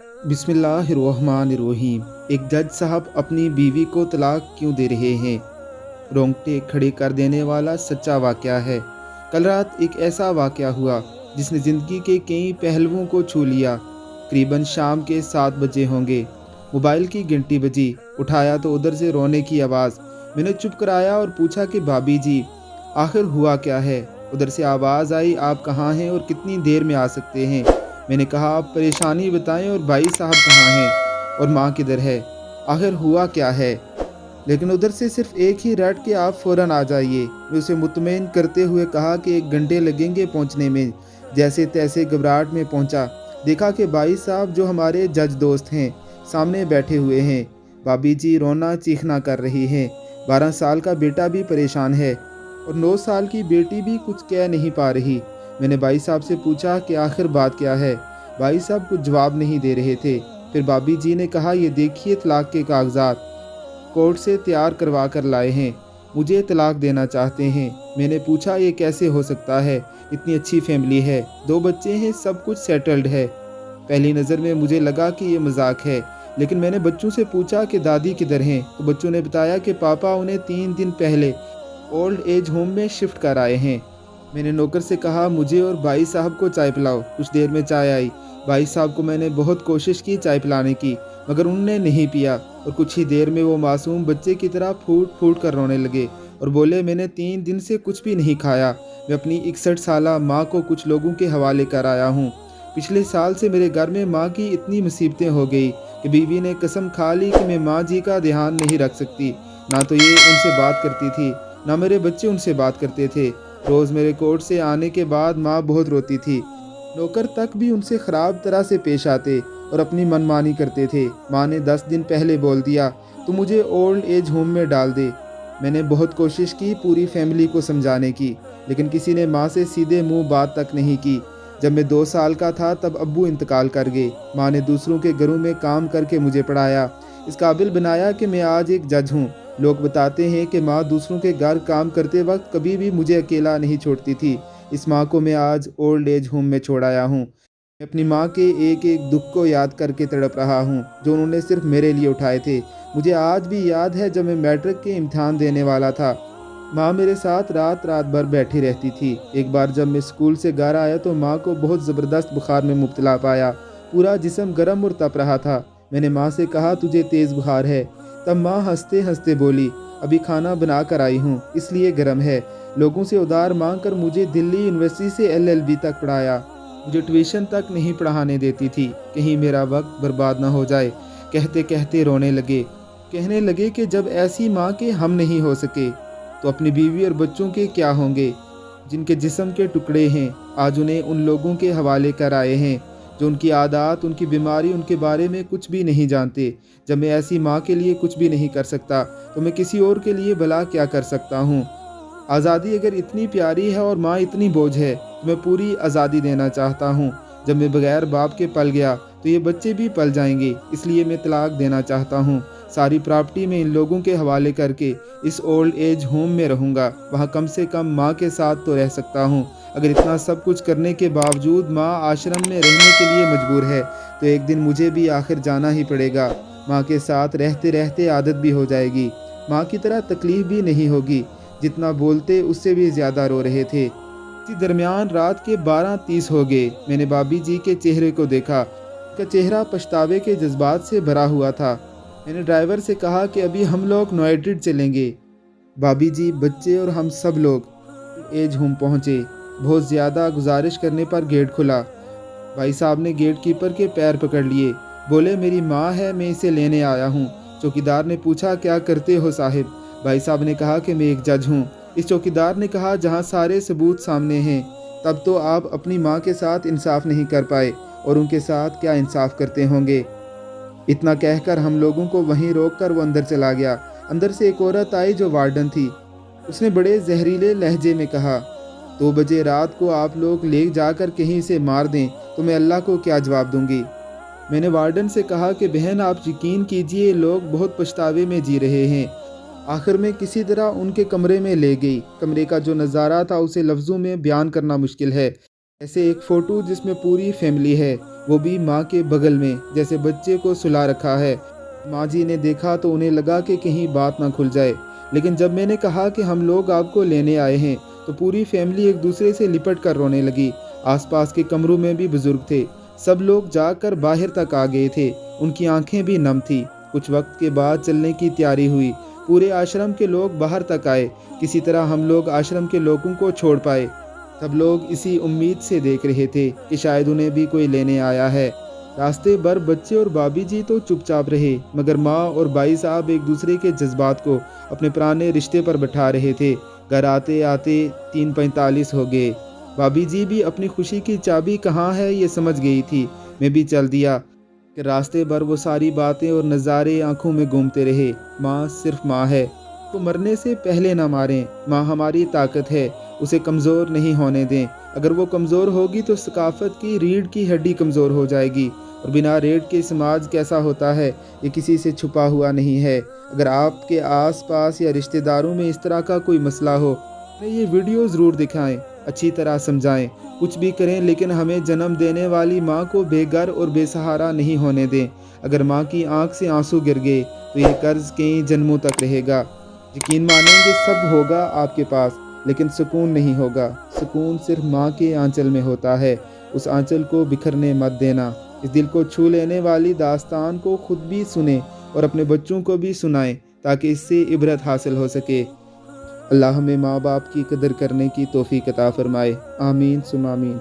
बिस्मिल्लाहिर्रहमानिर्रहीम। एक जज साहब अपनी बीवी को तलाक क्यों दे रहे हैं? रोंगटे खड़े कर देने वाला सच्चा वाक़या है। कल रात एक ऐसा वाक़या हुआ जिसने ज़िंदगी के कई पहलुओं को छू लिया। करीबन शाम के 7 बजे होंगे। मोबाइल की घंटी बजी। उठाया तो उधर से रोने की आवाज़। मैंने चुप कराया और पूछा कि भाभी जी, आखिर हुआ क्या है? उधर से आवाज़ आई, आप कहाँ हैं और कितनी देर में आ सकते हैं? मैंने कहा, आप परेशानी बताएं और भाई साहब कहाँ हैं और माँ किधर है? आखिर हुआ क्या है? लेकिन उधर से सिर्फ एक ही रट के आप फ़ौरन आ जाइए। मैं उसे मुतमईन करते हुए कहा कि 1 घंटे लगेंगे पहुंचने में। जैसे तैसे घबराहट में पहुंचा। देखा कि भाई साहब जो हमारे जज दोस्त हैं सामने बैठे हुए हैं। भाभी जी रोना चीखना कर रही हैं। 12 साल का बेटा भी परेशान है और 9 साल की बेटी भी कुछ कह नहीं पा रही। मैंने भाई साहब से पूछा कि आखिर बात क्या है? भाई साहब कुछ जवाब नहीं दे रहे थे। फिर भाभी जी ने कहा, ये देखिए तलाक के कागजात कोर्ट से तैयार करवा कर लाए हैं। मुझे तलाक देना चाहते हैं। मैंने पूछा, ये कैसे हो सकता है? इतनी अच्छी फैमिली है, 2 बच्चे हैं, सब कुछ सेटल्ड है। पहली नज़र में मुझे लगा कि ये मजाक है, लेकिन मैंने बच्चों से पूछा कि दादी किधर हैं, तो बच्चों ने बताया कि पापा उन्हें 3 दिन पहले ओल्ड एज होम में शिफ्ट कर आए हैं। मैंने नौकर से कहा, मुझे और भाई साहब को चाय पिलाओ। कुछ देर में चाय आई। भाई साहब को मैंने बहुत कोशिश की चाय पिलाने की, मगर उन्होंने नहीं पिया और कुछ ही देर में वो मासूम बच्चे की तरह फूट फूट कर रोने लगे और बोले, मैंने 3 दिन से कुछ भी नहीं खाया। मैं अपनी 61 साला माँ को कुछ लोगों के हवाले कर आया हूँ। पिछले साल से मेरे घर में माँ की इतनी मुसीबतें हो गई कि बीवी ने कसम खा ली कि मैं माँ जी का ध्यान नहीं रख सकती। ना तो ये उनसे बात करती थी, ना मेरे बच्चे उनसे बात करते थे। रोज़ मेरे कोर्ट से आने के बाद माँ बहुत रोती थी। नौकर तक भी उनसे ख़राब तरह से पेश आते और अपनी मनमानी करते थे। माँ ने 10 दिन पहले बोल दिया, तू मुझे ओल्ड एज होम में डाल दे। मैंने बहुत कोशिश की पूरी फैमिली को समझाने की, लेकिन किसी ने माँ से सीधे मुंह बात तक नहीं की। जब मैं 2 साल का था तब अब्बू इंतकाल कर गए। माँ ने दूसरों के घरों में काम करके मुझे पढ़ाया, इस काबिल बनाया कि मैं आज एक जज हूँ। लोग बताते हैं कि माँ दूसरों के घर काम करते वक्त कभी भी मुझे अकेला नहीं छोड़ती थी। इस माँ को मैं आज ओल्ड एज होम में छोड़ आया हूँ। मैं अपनी माँ के एक एक दुख को याद करके तड़प रहा हूँ जो उन्होंने सिर्फ मेरे लिए उठाए थे। मुझे आज भी याद है जब मैं मैट्रिक के इम्तिहान देने वाला था। माँ मेरे साथ रात रात भर बैठी रहती थी। एक बार जब मैं स्कूल से घर आया तो माँ को बहुत ज़बरदस्त बुखार में मुब्तला पाया। पूरा जिस्म गर्म और तप रहा था। मैंने माँ से कहा, तुझे तेज़ बुखार है? तब माँ हंसते हंसते बोली, अभी खाना बना कर आई हूँ इसलिए गर्म है। लोगों से उधार मांग कर मुझे दिल्ली यूनिवर्सिटी से LLB तक पढ़ाया। मुझे ट्यूशन तक नहीं पढ़ाने देती थी, कहीं मेरा वक्त बर्बाद ना हो जाए। कहते कहते रोने लगे। कहने लगे कि जब ऐसी माँ के हम नहीं हो सके तो अपनी बीवी और बच्चों के क्या होंगे, जिनके जिस्म के टुकड़े हैं। आज उन्हें उन लोगों के हवाले कर आए हैं जो उनकी आदत, उनकी बीमारी, उनके बारे में कुछ भी नहीं जानते। जब मैं ऐसी माँ के लिए कुछ भी नहीं कर सकता तो मैं किसी और के लिए भला क्या कर सकता हूँ? आज़ादी अगर इतनी प्यारी है और माँ इतनी बोझ है तो मैं पूरी आज़ादी देना चाहता हूँ। जब मैं बगैर बाप के पल गया तो ये बच्चे भी पल जाएंगे, इसलिए मैं तलाक देना चाहता हूँ। सारी प्रॉपर्टी में इन लोगों के हवाले करके इस ओल्ड एज होम में रहूँगा। वहाँ कम से कम माँ के साथ तो रह सकता हूँ। अगर इतना सब कुछ करने के बावजूद माँ आश्रम में रहने के लिए मजबूर है तो एक दिन मुझे भी आखिर जाना ही पड़ेगा। माँ के साथ रहते रहते आदत भी हो जाएगी। माँ की तरह तकलीफ़ भी नहीं होगी। जितना बोलते उससे भी ज़्यादा रो रहे थे। इसी दरमियान रात के 12:30 हो गए। मैंने भाभी जी के चेहरे को देखा। उनका चेहरा पछतावे के जज्बात से भरा हुआ था। मैंने ड्राइवर से कहा कि अभी हम लोग नोएडा चलेंगे। भाभी जी, बच्चे और हम सब लोग एज होम पहुँचे। बहुत ज़्यादा गुजारिश करने पर गेट खुला। भाई साहब ने गेट कीपर के पैर पकड़ लिए। बोले, मेरी माँ है, मैं इसे लेने आया हूँ। चौकीदार ने पूछा, क्या करते हो साहिब? भाई साहब ने कहा कि मैं एक जज हूँ। इस चौकीदार ने कहा, जहाँ सारे सबूत सामने हैं तब तो आप अपनी माँ के साथ इंसाफ नहीं कर पाए और उनके साथ क्या इंसाफ करते होंगे? इतना कहकर हम लोगों को वहीं रोककर वो अंदर चला गया। अंदर से एक औरत आई जो वार्डन थी। उसने बड़े जहरीले लहजे में कहा, 2 बजे रात को आप लोग ले जाकर कहीं से मार दें तो मैं अल्लाह को क्या जवाब दूंगी? मैंने वार्डन से कहा कि बहन, आप यकीन कीजिए, लोग बहुत पछतावे में जी रहे हैं। आखिर में किसी तरह उनके कमरे में ले गई। कमरे का जो नज़ारा था उसे लफ्ज़ों में बयान करना मुश्किल है। ऐसे एक फ़ोटो जिसमें पूरी फैमिली है, वो भी माँ के बगल में, जैसे बच्चे को सुला रखा है। माँ जी ने देखा तो उन्हें लगा कि कहीं बात ना खुल जाए, लेकिन जब मैंने कहा कि हम लोग आपको लेने आए हैं, तो पूरी फैमिली एक दूसरे से लिपट कर रोने लगी। आसपास के कमरों में भी बुजुर्ग थे, सब लोग जाकर बाहर तक आ गए थे, उनकी आंखें भी नम थी। कुछ वक्त के बाद चलने की तैयारी हुई, पूरे आश्रम के लोग बाहर तक आए, किसी तरह हम लोग आश्रम के लोगों को छोड़ पाए। सब लोग इसी उम्मीद से देख रहे थे कि शायद उन्हें भी कोई लेने आया है। रास्ते भर बच्चे और भाभी जी तो चुपचाप रहे, मगर माँ और भाई साहब एक दूसरे के जज्बात को अपने पुराने रिश्ते पर बैठा रहे थे। घर आते आते 3:45 हो गए। भाभी जी भी अपनी खुशी की चाबी कहाँ है ये समझ गई थी। मैं भी चल दिया कि रास्ते भर वो सारी बातें और नज़ारे आंखों में घूमते रहे। माँ सिर्फ माँ है, को मरने से पहले ना मारें। माँ हमारी ताकत है, उसे कमज़ोर नहीं होने दें। अगर वो कमज़ोर होगी तो सकाफत की रीढ़ की हड्डी कमज़ोर हो जाएगी, और बिना रीढ़ के समाज कैसा होता है ये किसी से छुपा हुआ नहीं है। अगर आपके आसपास या रिश्तेदारों में इस तरह का कोई मसला हो, तो ये वीडियो ज़रूर दिखाएं, अच्छी तरह समझाएं। कुछ भी करें, लेकिन हमें जन्म देने वाली माँ को बेघर और बेसहारा नहीं होने दें। अगर माँ की आंख से आंसू गिर गए तो ये कर्ज कई जन्मों तक रहेगा। यकीन मानेंगे सब होगा आपके पास, लेकिन सुकून नहीं होगा। सुकून सिर्फ माँ के आंचल में होता है, उस आंचल को बिखरने मत देना। इस दिल को छू लेने वाली दास्तान को खुद भी सुने और अपने बच्चों को भी सुनाएं, ताकि इससे इबरत हासिल हो सके। अल्लाह हमें माँ बाप की कदर करने की तौफीक अता फरमाए। आमीन सुम आमीन।